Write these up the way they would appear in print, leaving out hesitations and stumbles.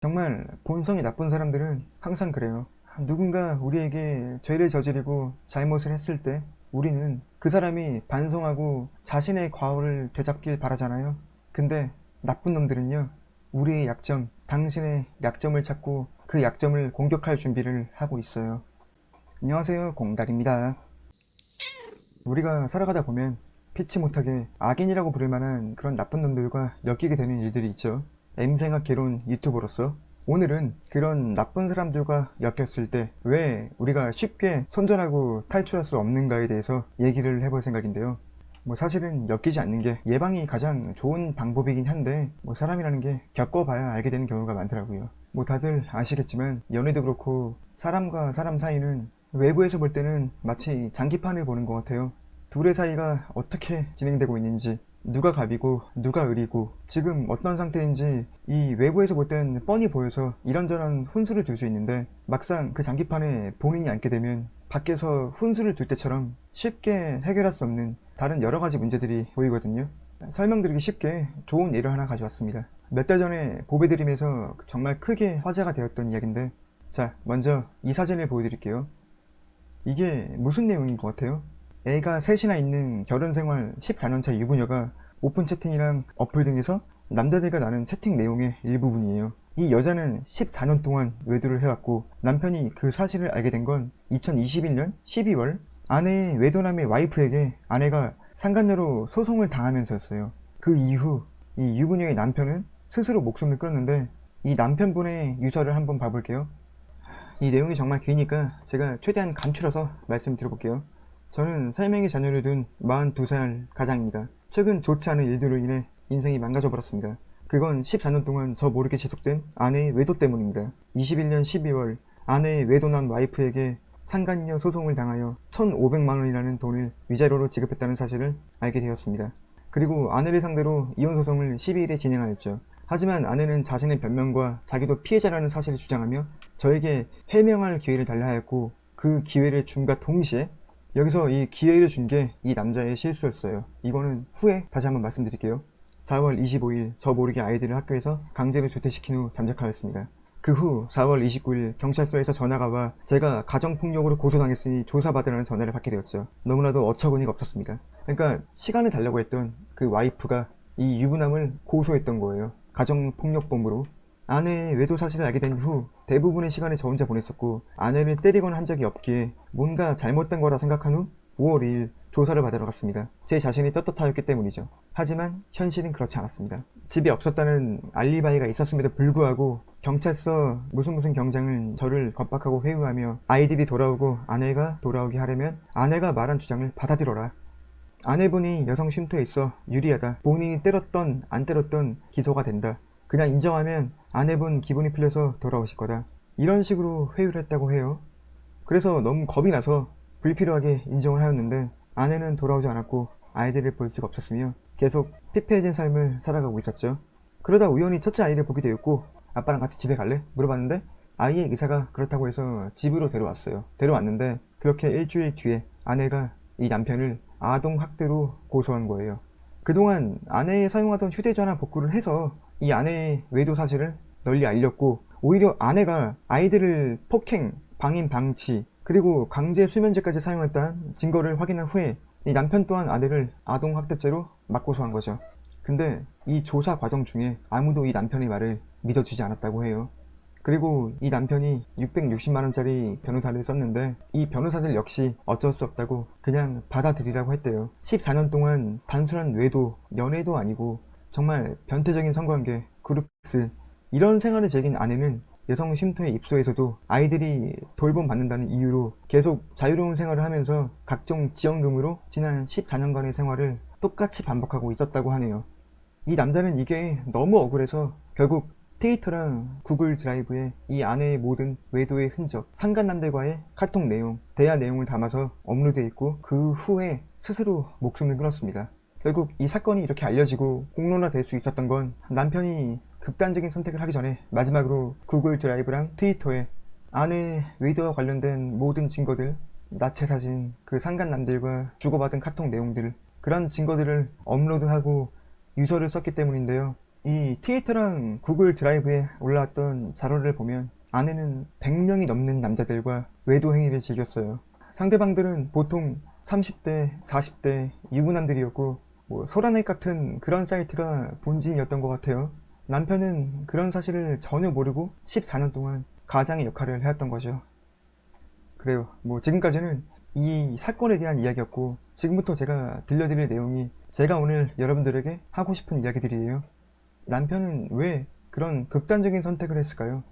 정말 본성이 나쁜 사람들은 항상 그래요. 누군가 우리에게 죄를 저지르고 잘못을 했을 때 우리는 그 사람이 반성하고 자신의 과오를 되잡길 바라잖아요. 근데 나쁜 놈들은요, 우리의 약점, 당신의 약점을 찾고 그 약점을 공격할 준비를 하고 있어요. 안녕하세요, 공달입니다. 우리가 살아가다 보면 피치 못하게 악인이라고 부를 만한 그런 나쁜 놈들과 엮이게 되는 일들이 있죠. M생학 개론 유튜버로서 오늘은 그런 나쁜 사람들과 엮였을 때 왜 우리가 쉽게 손절하고 탈출할 수 없는가에 대해서 얘기를 해볼 생각인데요. 사실은 엮이지 않는 게 예방이 가장 좋은 방법이긴 한데 사람이라는 게 겪어봐야 알게 되는 경우가 많더라고요. 다들 아시겠지만 연애도 그렇고 사람과 사람 사이는 외부에서 볼 때는 마치 장기판을 보는 것 같아요. 둘의 사이가 어떻게 진행되고 있는지, 누가 갑이고 누가 을이고 지금 어떤 상태인지 이 외부에서 볼 땐 뻔히 보여서 이런저런 훈수를 둘 수 있는데, 막상 그 장기판에 본인이 앉게 되면 밖에서 훈수를 둘 때처럼 쉽게 해결할 수 없는 다른 여러 가지 문제들이 보이거든요. 설명드리기 쉽게 좋은 예를 하나 가져왔습니다. 몇 달 전에 보배드림에서 정말 크게 화제가 되었던 이야기인데, 자, 먼저 이 사진을 보여드릴게요. 이게 무슨 내용인 것 같아요? 애가 셋이나 있는 결혼생활 14년차 유부녀가 오픈 채팅이랑 어플 등에서 남자들과 나눈 채팅 내용의 일부분이에요. 이 여자는 14년 동안 외도를 해왔고 남편이 그 사실을 알게 된 건 2021년 12월 아내의 외도남의 와이프에게 아내가 상간녀로 소송을 당하면서였어요. 그 이후 이 유부녀의 남편은 스스로 목숨을 끊었는데, 이 남편분의 유서를 한번 봐볼게요. 이 내용이 정말 기니까 제가 최대한 감추려서 말씀드려볼게요. 저는 3명의 자녀를 둔 42살 가장입니다. 최근 좋지 않은 일들로 인해 인생이 망가져버렸습니다. 그건 14년 동안 저 모르게 지속된 아내의 외도 때문입니다. 21년 12월 아내의 외도남 와이프에게 상간녀 소송을 당하여 1,500만원이라는 돈을 위자료로 지급했다는 사실을 알게 되었습니다. 그리고 아내를 상대로 이혼소송을 12일에 진행하였죠. 하지만 아내는 자신의 변명과 자기도 피해자라는 사실을 주장하며 저에게 해명할 기회를 달라 하였고, 그 기회를 줌과 동시에 여기서 이 기회를 준 게 이 남자의 실수였어요. 이거는 후에 다시 한번 말씀드릴게요. 4월 25일 저 모르게 아이들을 학교에서 강제로 조퇴시킨 후 잠적하였습니다. 그 후 4월 29일 경찰서에서 전화가 와 제가 가정폭력으로 고소당했으니 조사받으라는 전화를 받게 되었죠. 너무나도 어처구니가 없었습니다. 그러니까 시간을 달라고 했던 그 와이프가 이 유부남을 고소했던 거예요. 가정폭력범으로. 아내의 외도 사실을 알게 된 후 대부분의 시간을 저 혼자 보냈었고, 아내를 때리거나 한 적이 없기에 뭔가 잘못된 거라 생각한 후 5월 2일 조사를 받으러 갔습니다. 제 자신이 떳떳하였기 때문이죠. 하지만 현실은 그렇지 않았습니다. 집에 없었다는 알리바이가 있었음에도 불구하고 경찰서 무슨 경장은 저를 겁박하고 회유하며 아이들이 돌아오고 아내가 돌아오게 하려면 아내가 말한 주장을 받아들여라. 아내분이 여성 쉼터에 있어 유리하다. 본인이 때렸던 안 때렸던 기소가 된다. 그냥 인정하면 아내분 기분이 풀려서 돌아오실 거다. 이런 식으로 회유를 했다고 해요. 그래서 너무 겁이 나서 불필요하게 인정을 하였는데, 아내는 돌아오지 않았고 아이들을 볼 수가 없었으며 계속 피폐해진 삶을 살아가고 있었죠. 그러다 우연히 첫째 아이를 보게 되었고, 아빠랑 같이 집에 갈래? 물어봤는데 아이의 의사가 그렇다고 해서 집으로 데려왔어요. 데려왔는데 그렇게 일주일 뒤에 아내가 이 남편을 아동학대로 고소한 거예요. 그동안 아내의 사용하던 휴대전화 복구를 해서 이 아내의 외도 사실을 널리 알렸고, 오히려 아내가 아이들을 폭행, 방임 방치, 그리고 강제 수면제까지 사용했다는 증거를 확인한 후에 이 남편 또한 아내를 아동학대죄로 맞고소한 거죠. 근데 이 조사 과정 중에 아무도 이 남편의 말을 믿어주지 않았다고 해요. 그리고 이 남편이 660만원짜리 변호사를 썼는데 이 변호사들 역시 어쩔 수 없다고 그냥 받아들이라고 했대요. 14년 동안 단순한 외도, 연애도 아니고 정말 변태적인 성관계, 그룹스, 이런 생활을 즐긴 아내는 여성 쉼터에 입소해서도 아이들이 돌봄 받는다는 이유로 계속 자유로운 생활을 하면서 각종 지원금으로 지난 14년간의 생활을 똑같이 반복하고 있었다고 하네요. 이 남자는 이게 너무 억울해서 결국 트위터랑 구글 드라이브에 이 아내의 모든 외도의 흔적, 상간남들과의 카톡 내용, 대화 내용을 담아서 업로드돼 있고, 그 후에 스스로 목숨을 끊었습니다. 결국 이 사건이 이렇게 알려지고 공론화될 수 있었던 건 남편이 극단적인 선택을 하기 전에 마지막으로 구글 드라이브랑 트위터에 아내의 외도와 관련된 모든 증거들, 나체 사진, 그 상간남들과 주고받은 카톡 내용들, 그런 증거들을 업로드하고 유서를 썼기 때문인데요. 이 트위터랑 구글 드라이브에 올라왔던 자료를 보면 아내는 100명이 넘는 남자들과 외도 행위를 즐겼어요. 상대방들은 보통 30대, 40대 유부남들이었고 소라넷 같은 그런 사이트가 본진이었던 것 같아요. 남편은 그런 사실을 전혀 모르고 14년 동안 가장의 역할을 해왔던 거죠. 그래요. 지금까지는 이 사건에 대한 이야기였고, 지금부터 제가 들려드릴 내용이 제가 오늘 여러분들에게 하고 싶은 이야기들이에요. 남편은 왜 그런 극단적인 선택을 했을까요?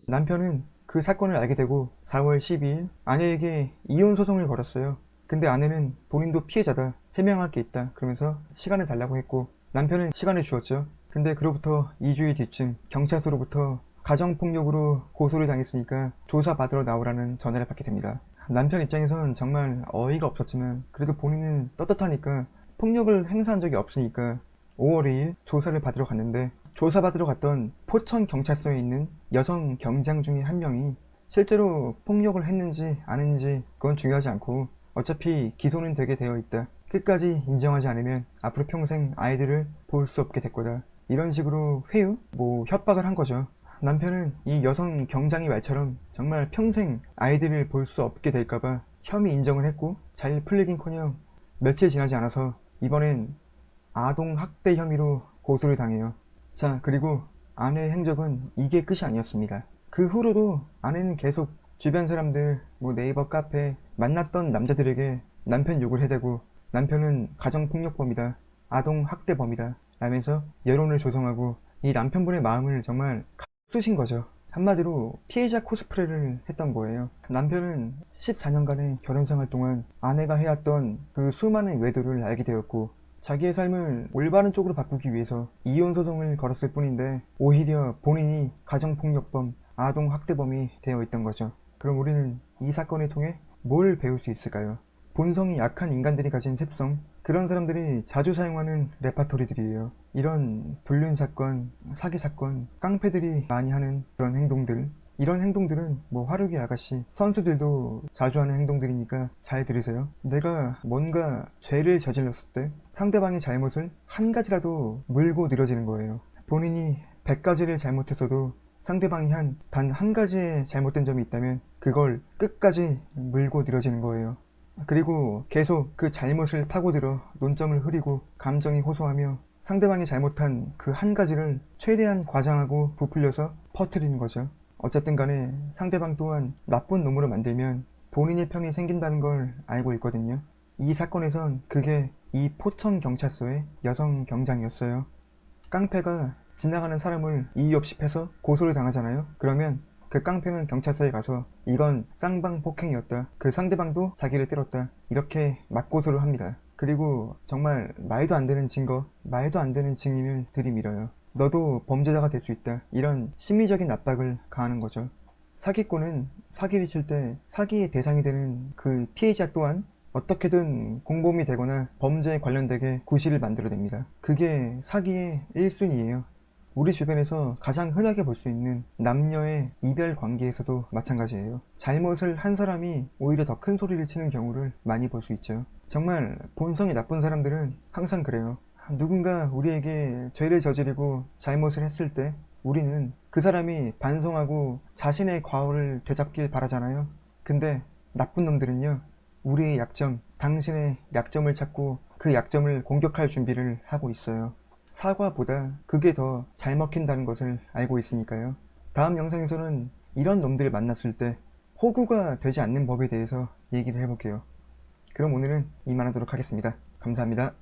남편은 그 사건을 알게 되고 4월 12일 아내에게 이혼 소송을 걸었어요. 근데 아내는 본인도 피해자다, 해명할 게 있다 그러면서 시간을 달라고 했고, 남편은 시간을 주었죠. 근데 그로부터 2주일 뒤쯤 경찰서로부터 가정폭력으로 고소를 당했으니까 조사받으러 나오라는 전화를 받게 됩니다. 남편 입장에서는 정말 어이가 없었지만 그래도 본인은 떳떳하니까, 폭력을 행사한 적이 없으니까 5월 2일 조사를 받으러 갔는데, 조사받으러 갔던 포천 경찰서에 있는 여성 경장 중에 한 명이 실제로 폭력을 했는지 안 했는지 그건 중요하지 않고 어차피 기소는 되게 되어 있다, 끝까지 인정하지 않으면 앞으로 평생 아이들을 볼 수 없게 될 거다, 이런 식으로 회유? 협박을 한 거죠. 남편은 이 여성 경장의 말처럼 정말 평생 아이들을 볼 수 없게 될까봐 혐의 인정을 했고, 잘 풀리긴커녕 며칠 지나지 않아서 이번엔 아동 학대 혐의로 고소를 당해요. 자, 그리고 아내의 행적은 이게 끝이 아니었습니다. 그 후로도 아내는 계속 주변 사람들, 네이버 카페 만났던 남자들에게 남편 욕을 해대고, 남편은 가정폭력범이다, 아동 학대범이다 라면서 여론을 조성하고, 이 남편분의 마음을 정말 쑤신 거죠. 한마디로 피해자 코스프레를 했던 거예요. 남편은 14년간의 결혼생활 동안 아내가 해왔던 그 수많은 외도를 알게 되었고, 자기의 삶을 올바른 쪽으로 바꾸기 위해서 이혼 소송을 걸었을 뿐인데 오히려 본인이 가정폭력범, 아동학대범이 되어 있던 거죠. 그럼 우리는 이 사건을 통해 뭘 배울 수 있을까요? 본성이 약한 인간들이 가진 습성, 그런 사람들이 자주 사용하는 레파토리들이에요. 이런 불륜 사건, 사기 사건, 깡패들이 많이 하는 그런 행동들, 이런 행동들은 화루기 아가씨, 선수들도 자주 하는 행동들이니까 잘 들으세요. 내가 뭔가 죄를 저질렀을 때 상대방의 잘못을 한 가지라도 물고 늘어지는 거예요. 본인이 100가지를 잘못했어도 상대방이 단 한 가지의 잘못된 점이 있다면 그걸 끝까지 물고 늘어지는 거예요. 그리고 계속 그 잘못을 파고들어 논점을 흐리고 감정이 호소하며 상대방이 잘못한 그 한 가지를 최대한 과장하고 부풀려서 퍼뜨리는 거죠. 어쨌든 간에 상대방 또한 나쁜 놈으로 만들면 본인의 편이 생긴다는 걸 알고 있거든요. 이 사건에선 그게 이 포천 경찰서의 여성 경장이었어요. 깡패가 지나가는 사람을 이유 없이 패서 고소를 당하잖아요. 그러면 그 깡패는 경찰서에 가서 이건 쌍방폭행이었다, 그 상대방도 자기를 때렸다, 이렇게 맞고소를 합니다. 그리고 정말 말도 안 되는 증거, 말도 안 되는 증인을 들이밀어요. 너도 범죄자가 될 수 있다, 이런 심리적인 압박을 가하는 거죠. 사기꾼은 사기를 칠 때 사기의 대상이 되는 그 피해자 또한 어떻게든 공범이 되거나 범죄에 관련되게 구실을 만들어냅니다. 그게 사기의 1순위예요. 우리 주변에서 가장 흔하게 볼 수 있는 남녀의 이별 관계에서도 마찬가지예요. 잘못을 한 사람이 오히려 더 큰 소리를 치는 경우를 많이 볼 수 있죠. 정말 본성이 나쁜 사람들은 항상 그래요. 누군가 우리에게 죄를 저지르고 잘못을 했을 때 우리는 그 사람이 반성하고 자신의 과오를 되잡길 바라잖아요. 근데 나쁜 놈들은요, 우리의 약점, 당신의 약점을 찾고 그 약점을 공격할 준비를 하고 있어요. 사과보다 그게 더 잘 먹힌다는 것을 알고 있으니까요. 다음 영상에서는 이런 놈들을 만났을 때 호구가 되지 않는 법에 대해서 얘기를 해볼게요. 그럼 오늘은 이만하도록 하겠습니다. 감사합니다.